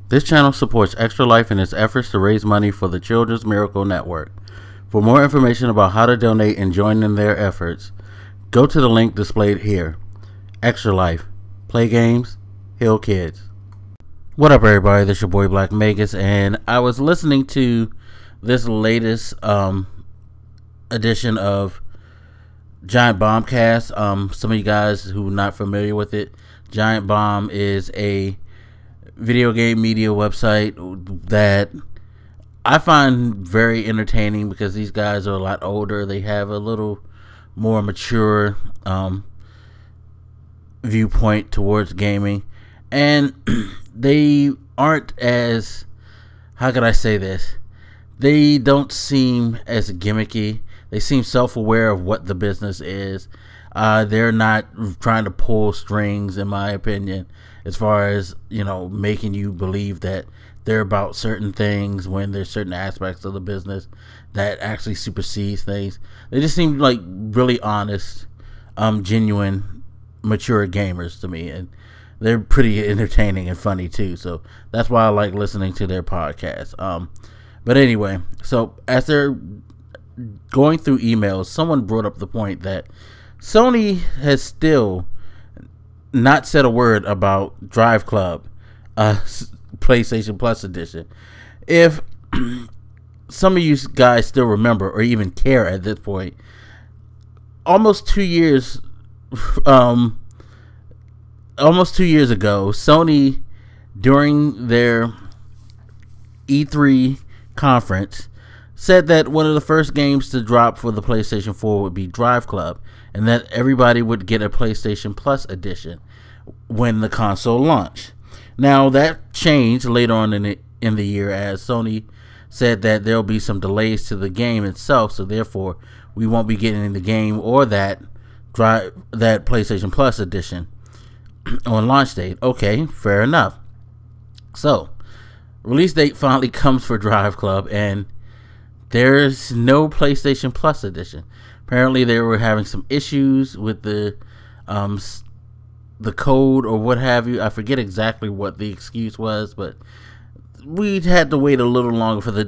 This channel supports Extra Life in its efforts to raise money for the Children's Miracle Network. For more information about how to donate and join in their efforts, go to the link displayed here. Extra Life. Play games, heal kids. What up, everybody? This is your boy Black Magus, and I was listening to this latest edition of Giant Bombcast. Some of you guys who are not familiar with it, Giant Bomb is a video game media website that I find very entertaining because these guys are a lot older. They have a little more mature viewpoint towards gaming, and they aren't as, how could I say this, they don't seem as gimmicky. They seem self-aware of what the business is. They're not trying to pull strings, in my opinion, as far as, you know, making you believe that they're about certain things when there's certain aspects of the business that actually supersedes things. They just seem like really honest, genuine, mature gamers to me, and they're pretty entertaining and funny too. So that's why I like listening to their podcast. But anyway, so as they're going through emails, someone brought up the point that Sony has still not said a word about Driveclub, PlayStation Plus edition. If some of you guys still remember or even care at this point, almost 2 years ago, Sony, during their E3 conference, said that one of the first games to drop for the PlayStation 4 would be Driveclub, and that everybody would get a PlayStation Plus edition when the console launched. Now, that changed later on in the year, as Sony said that there'll be some delays to the game itself, so therefore we won't be getting the game or that PlayStation Plus edition on launch date. Okay, fair enough. So, release date finally comes for Driveclub, and there's no PlayStation Plus edition. Apparently, they were having some issues with the code or what have you. I forget exactly what the excuse was, but we had to wait a little longer for the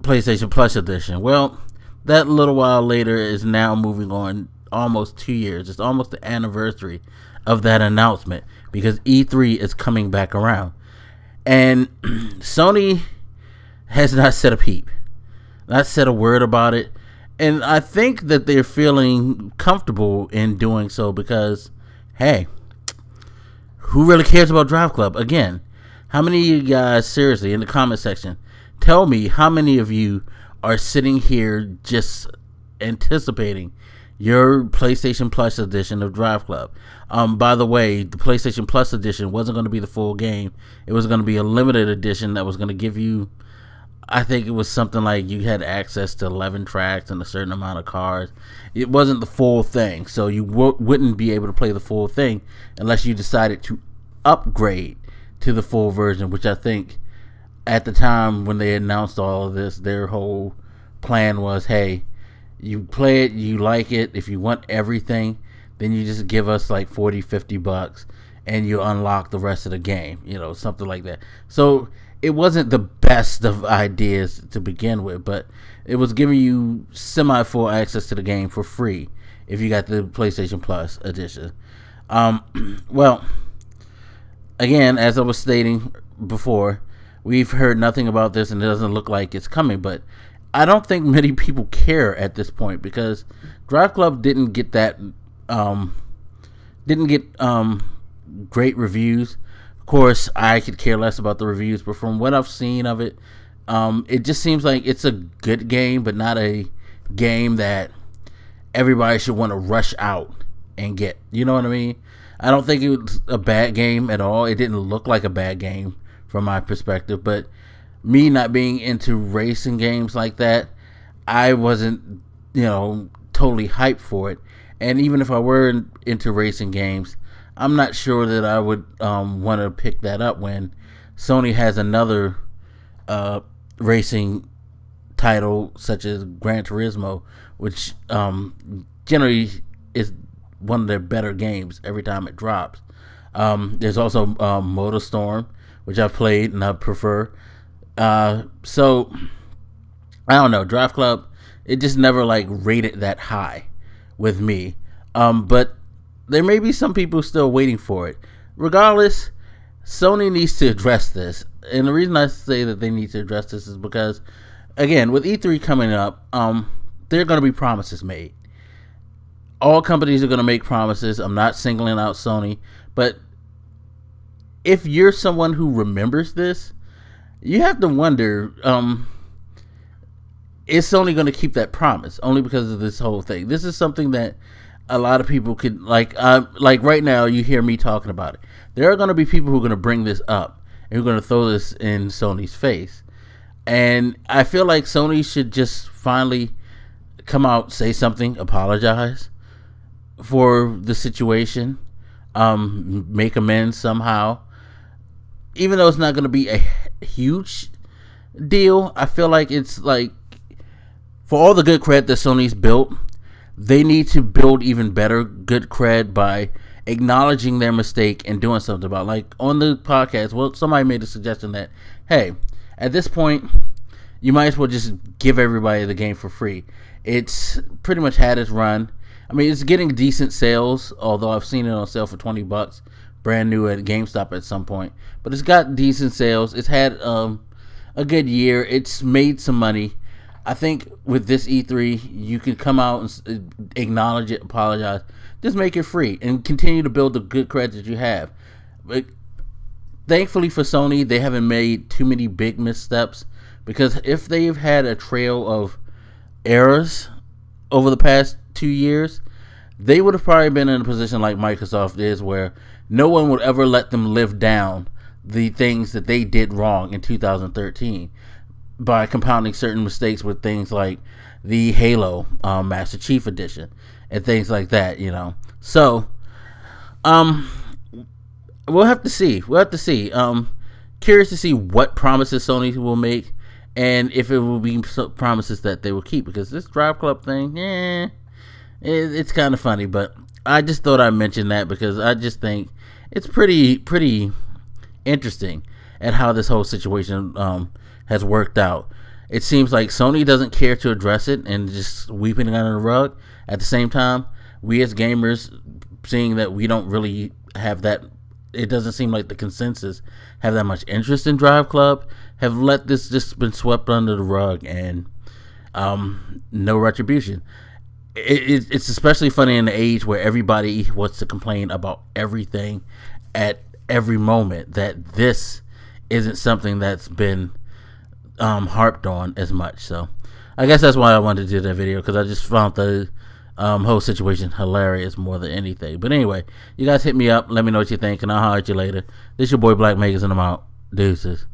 PlayStation Plus edition. Well, that little while later is now moving on almost 2 years. It's almost the anniversary of that announcement because E3 is coming back around. And Sony has not said a peep, not said a word about it. And I think that they're feeling comfortable in doing so because, hey, who really cares about Driveclub? Again, how many of you guys, seriously, in the comment section, tell me how many of you are sitting here just anticipating your PlayStation Plus edition of Driveclub. By the way, the PlayStation Plus edition wasn't going to be the full game. It was going to be a limited edition that was going to give you, I think it was something like you had access to 11 tracks and a certain amount of cars. It wasn't the full thing, so you wouldn't be able to play the full thing unless you decided to upgrade to the full version, which I think at the time when they announced all of this, their whole plan was, hey, you play it, you like it, if you want everything, then you just give us like $40-50 and you unlock the rest of the game, you know, something like that. So it wasn't the best of ideas to begin with, but it was giving you semi-full access to the game for free if you got the PlayStation Plus edition. Well, again, as I was stating before, we've heard nothing about this and it doesn't look like it's coming, but I don't think many people care at this point because Driveclub didn't get that great reviews. Of course, I could care less about the reviews, but from what I've seen of it, it just seems like it's a good game, but not a game that everybody should want to rush out and get. You know what I mean? I don't think it was a bad game at all. It didn't look like a bad game from my perspective, but me not being into racing games like that, I wasn't, you know, totally hyped for it. And even if I were into racing games, I'm not sure that I would want to pick that up when Sony has another racing title such as Gran Turismo, which generally is one of their better games every time it drops. There's also MotorStorm, which I've played and I prefer. So I don't know, Driveclub, it just never like rated that high with me. But there may be some people still waiting for it. Regardless, Sony needs to address this. And the reason I say that they need to address this is because, again, with E3 coming up, there are going to be promises made. All companies are going to make promises. I'm not singling out Sony, but if you're someone who remembers this, you have to wonder, is Sony going to keep that promise? Only because of this whole thing. This is something that a lot of people could, like right now, you hear me talking about it. There are going to be people who are going to bring this up and who are going to throw this in Sony's face. And I feel like Sony should just finally come out, say something, apologize for the situation, make amends somehow. Even though it's not going to be a huge deal, I feel like it's like, for all the good cred that Sony's built, they need to build even better good cred by acknowledging their mistake and doing something about it. Like on the podcast, well, somebody made a suggestion that, hey, at this point, you might as well just give everybody the game for free. It's pretty much had its run. I mean, it's getting decent sales, although I've seen it on sale for $20, brand new at GameStop at some point. But it's got decent sales. It's had a good year. It's made some money. I think with this E3, you can come out and acknowledge it, apologize, just make it free and continue to build the good credit that you have. But thankfully for Sony, they haven't made too many big missteps, because if they've had a trail of errors over the past 2 years, they would have probably been in a position like Microsoft is, where no one would ever let them live down the things that they did wrong in 2013 by compounding certain mistakes with things like the Halo Master Chief Edition and things like that, you know. So we'll have to see. Curious to see what promises Sony will make, and if it will be promises that they will keep, because this Driveclub thing, it's kind of funny. But I just thought I'd mention that because I just think it's pretty interesting at how this whole situation has worked out. It seems like Sony doesn't care to address it and just sweeping it under the rug. At the same time, we as gamers, seeing that we don't really have that, it doesn't seem like the consensus have that much interest in Driveclub, have let this just been swept under the rug, and no retribution. It's especially funny in the age where everybody wants to complain about everything at every moment, that this isn't something that's been harped on as much. So I guess that's why I wanted to do that video, because I just found the whole situation hilarious more than anything. But anyway, you guys hit me up, let me know what you think, and I'll holler at you later. This your boy Black Megas, and I'm out. Deuces.